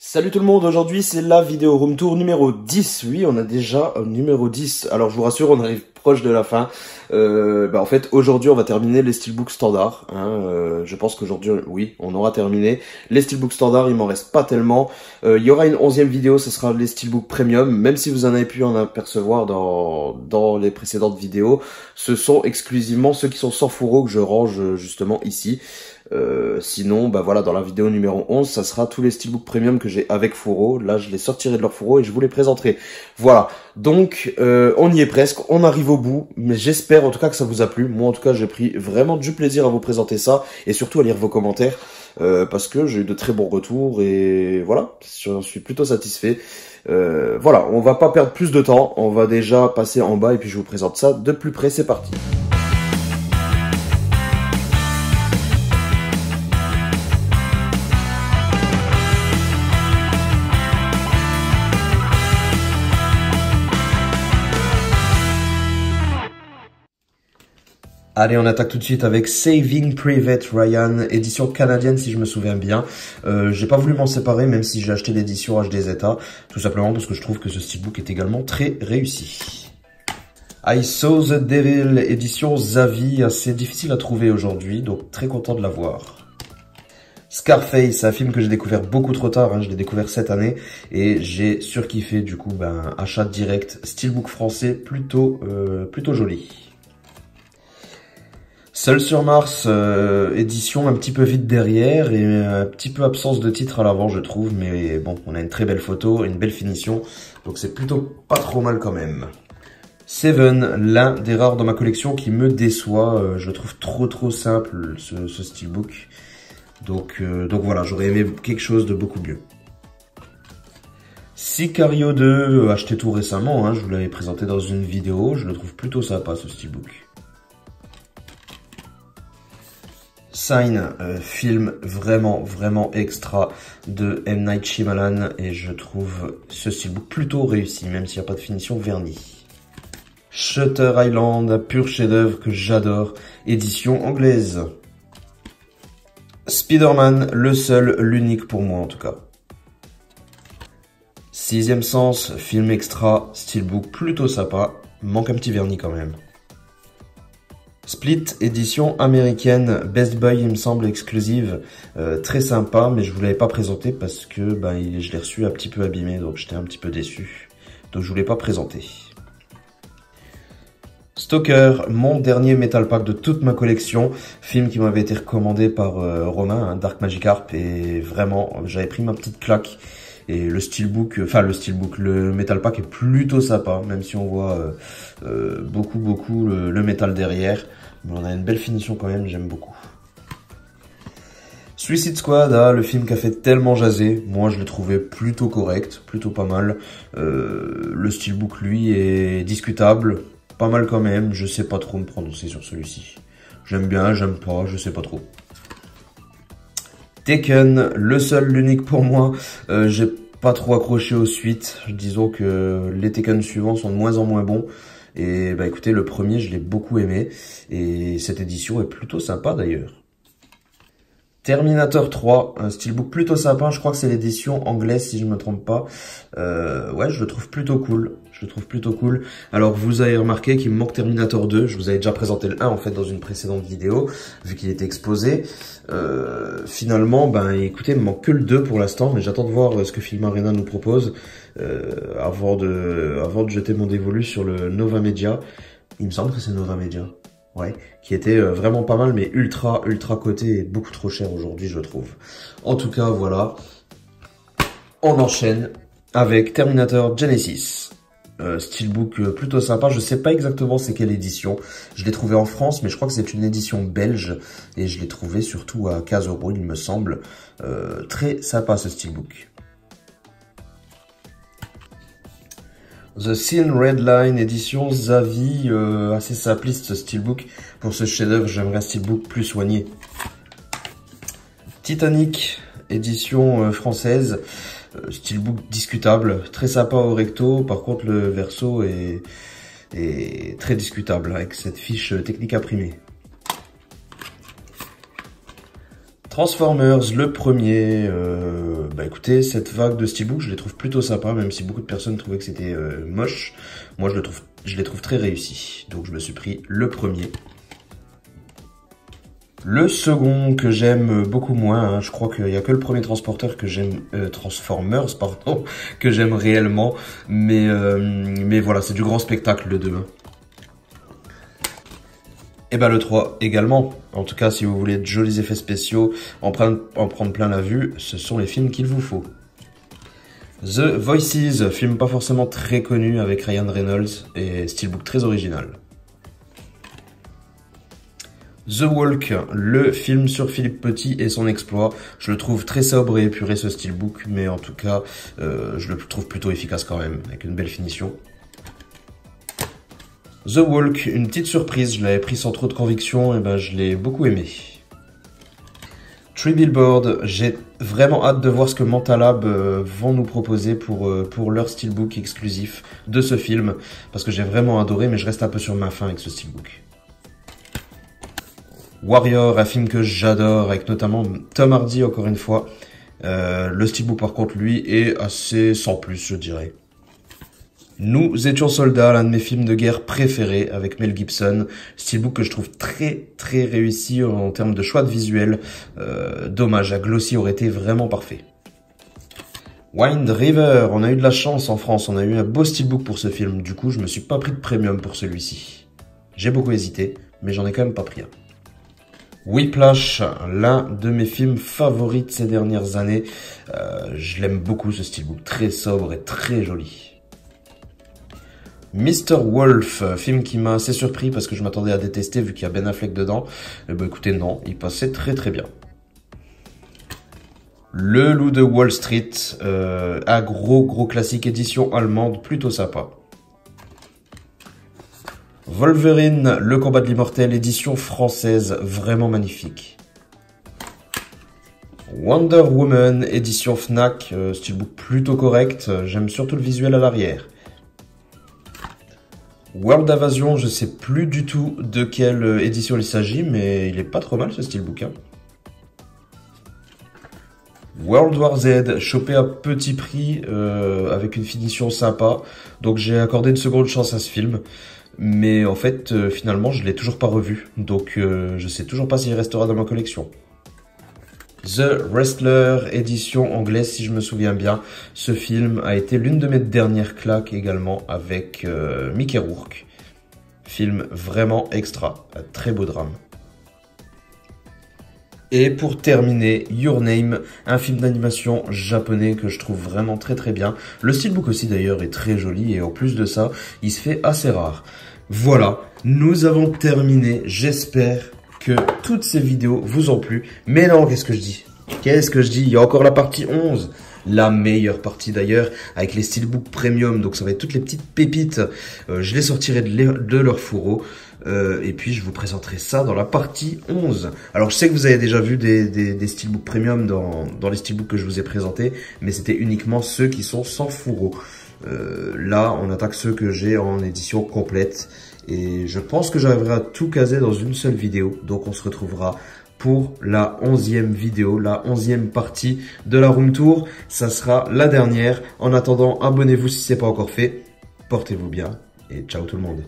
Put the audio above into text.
Salut tout le monde, aujourd'hui c'est la vidéo room tour numéro 10. Oui, on a déjà un numéro 10. Alors je vous rassure, on arrive proche de la fin. En fait, aujourd'hui on va terminer les steelbooks standards. Je pense qu'aujourd'hui, oui, on aura terminé. Les steelbooks standards, il m'en reste pas tellement. Il y aura une 11e vidéo, ce sera les steelbooks premium. Même si vous en avez pu en apercevoir dans les précédentes vidéos, ce sont exclusivement ceux qui sont sans fourreau que je range justement ici. Sinon, voilà, dans la vidéo numéro 11, ça sera tous les steelbooks premium que j'ai avec fourreau. Là, je les sortirai de leur fourreau et je vous les présenterai. Voilà, donc on y est presque, on arrive au bout, mais j'espère en tout cas que ça vous a plu. Moi en tout cas, j'ai pris vraiment du plaisir à vous présenter ça et surtout à lire vos commentaires parce que j'ai eu de très bons retours et voilà, j'en suis plutôt satisfait. Voilà, on va pas perdre plus de temps, on va déjà passer en bas et puis je vous présente ça de plus près, c'est parti. Allez, on attaque tout de suite avec Saving Private Ryan, édition canadienne si je me souviens bien. J'ai pas voulu m'en séparer même si j'ai acheté l'édition HDZ-ETA, tout simplement parce que je trouve que ce steelbook est également très réussi. I Saw the Devil, édition Zavi, assez difficile à trouver aujourd'hui, donc très content de l'avoir. Scarface, un film que j'ai découvert beaucoup trop tard, je l'ai découvert cette année et j'ai surkiffé du coup, achat direct, steelbook français plutôt joli. Seul sur Mars, édition un petit peu vide derrière et un petit peu absence de titre à l'avant je trouve, mais bon, on a une très belle photo et une belle finition, donc c'est plutôt pas trop mal quand même. Seven, l'un des rares dans ma collection qui me déçoit, je le trouve trop simple ce steelbook, donc voilà, j'aurais aimé quelque chose de beaucoup mieux. Sicario 2, acheté tout récemment, je vous l'avais présenté dans une vidéo, je le trouve plutôt sympa ce steelbook. Sign, film vraiment extra de M. Night Shyamalan et je trouve ce steelbook plutôt réussi, même s'il n'y a pas de finition vernie. Shutter Island, pur chef-d'œuvre que j'adore, édition anglaise. Spider-Man, le seul, l'unique pour moi en tout cas. Sixième Sens, film extra, steelbook plutôt sympa, manque un petit vernis quand même. Split, édition américaine, Best Buy il me semble exclusive, très sympa, mais je vous l'avais pas présenté parce que je l'ai reçu un petit peu abîmé, donc j'étais un petit peu déçu, donc je voulais pas présenter. Stalker, mon dernier Metal Pack de toute ma collection, film qui m'avait été recommandé par Romain, Dark Magikarp, et vraiment j'avais pris ma petite claque. Et le Metal Pack est plutôt sympa, même si on voit beaucoup le métal derrière. Mais on a une belle finition quand même, j'aime beaucoup. Suicide Squad, le film qui a fait tellement jaser. Moi, je l'ai trouvé plutôt correct, plutôt pas mal. Le steelbook, lui, est discutable. Pas mal quand même, je sais pas trop me prononcer sur celui-ci. J'aime bien, j'aime pas, je sais pas trop. Taken, le seul, l'unique pour moi. J'ai pas trop accroché aux suites. Disons que les Taken suivants sont de moins en moins bons. Et écoutez, le premier, je l'ai beaucoup aimé. Et cette édition est plutôt sympa d'ailleurs. Terminator 3, un steelbook plutôt sympa. Je crois que c'est l'édition anglaise si je me trompe pas. Ouais, je le trouve plutôt cool. Alors, vous avez remarqué qu'il me manque Terminator 2. Je vous avais déjà présenté le 1 en fait dans une précédente vidéo, vu qu'il était exposé. Finalement, écoutez, il me manque que le 2 pour l'instant, mais j'attends de voir ce que Film Arena nous propose avant de jeter mon dévolu sur le Nova Media. Il me semble que c'est Nova Media. Ouais, qui était vraiment pas mal, mais ultra coté et beaucoup trop cher aujourd'hui, je trouve. En tout cas, voilà. On enchaîne avec Terminator Genesis. Steelbook plutôt sympa, je sais pas exactement c'est quelle édition. Je l'ai trouvé en France, mais je crois que c'est une édition belge. Et je l'ai trouvé surtout à 15 €, il me semble. Très sympa ce steelbook. The Thin Red Line, édition Zavi, assez simpliste ce steelbook. Pour ce chef-d'œuvre, j'aimerais un steelbook plus soigné. Titanic, édition française, steelbook discutable, très sympa au recto. Par contre, le verso est très discutable avec cette fiche technique imprimée. Transformers, le premier, bah écoutez, cette vague de steelbook, je les trouve plutôt sympa, même si beaucoup de personnes trouvaient que c'était moche. Moi, je les trouve très réussis. Donc, je me suis pris le premier. Le second que j'aime beaucoup moins, hein, je crois qu'il n'y a que le premier transporteur que j'aime, Transformers, pardon, que j'aime réellement. Mais voilà, c'est du grand spectacle le 2. Hein. Et bah le 3 également. En tout cas, si vous voulez de jolis effets spéciaux, en prendre plein la vue, ce sont les films qu'il vous faut. The Voices, film pas forcément très connu avec Ryan Reynolds et steelbook très original. The Walk, le film sur Philippe Petit et son exploit. Je le trouve très sobre et épuré ce steelbook, mais en tout cas, je le trouve plutôt efficace quand même, avec une belle finition. The Walk, une petite surprise, je l'avais pris sans trop de conviction, et ben je l'ai beaucoup aimé. Three Billboards, j'ai vraiment hâte de voir ce que Mentalab vont nous proposer pour leur steelbook exclusif de ce film, parce que j'ai vraiment adoré, mais je reste un peu sur ma faim avec ce steelbook. Warrior, un film que j'adore, avec notamment Tom Hardy encore une fois. Le steelbook par contre, lui, est assez sans plus, je dirais. Nous étions soldats, l'un de mes films de guerre préférés avec Mel Gibson. Steelbook que je trouve très très réussi en termes de choix de visuel. Dommage, la glossy aurait été vraiment parfait. Wind River, on a eu de la chance en France, on a eu un beau steelbook pour ce film. Du coup, je me suis pas pris de premium pour celui-ci. J'ai beaucoup hésité, mais j'en ai quand même pas pris un. Whiplash, l'un de mes films favoris de ces dernières années. Je l'aime beaucoup ce steelbook, très sobre et très joli. Mr. Wolf, film qui m'a assez surpris parce que je m'attendais à détester vu qu'il y a Ben Affleck dedans. Et bah écoutez, non, il passait très très bien. Le Loup de Wall Street, un gros classique édition allemande, plutôt sympa. Wolverine, le combat de l'immortel, édition française, vraiment magnifique. Wonder Woman, édition Fnac, steelbook plutôt correct, j'aime surtout le visuel à l'arrière. World Invasion, je sais plus du tout de quelle édition il s'agit, mais il est pas trop mal ce steelbook. Hein. World War Z, chopé à petit prix, avec une finition sympa, donc j'ai accordé une seconde chance à ce film. Mais en fait, finalement, je l'ai toujours pas revu, donc je sais toujours pas s'il restera dans ma collection. The Wrestler, édition anglaise si je me souviens bien. Ce film a été l'une de mes dernières claques également avec Mickey Rourke. Film vraiment extra, un très beau drame. Et pour terminer, Your Name, un film d'animation japonais que je trouve vraiment très très bien. Le steelbook aussi d'ailleurs est très joli et en plus de ça, il se fait assez rare. Voilà, nous avons terminé, j'espère que toutes ces vidéos vous ont plu. Mais non, qu'est-ce que je dis? Il y a encore la partie 11. La meilleure partie d'ailleurs, avec les steelbooks premium. Donc ça va être toutes les petites pépites. Je les sortirai de leur fourreau. Et puis je vous présenterai ça dans la partie 11. Alors je sais que vous avez déjà vu des steelbooks premium dans les steelbooks que je vous ai présentés. Mais c'était uniquement ceux qui sont sans fourreau. Là, on attaque ceux que j'ai en édition complète. Et je pense que j'arriverai à tout caser dans une seule vidéo. Donc on se retrouvera pour la 11e vidéo, la 11e partie de la room tour. Ça sera la dernière. En attendant, abonnez-vous si ce n'est pas encore fait. Portez-vous bien et ciao tout le monde.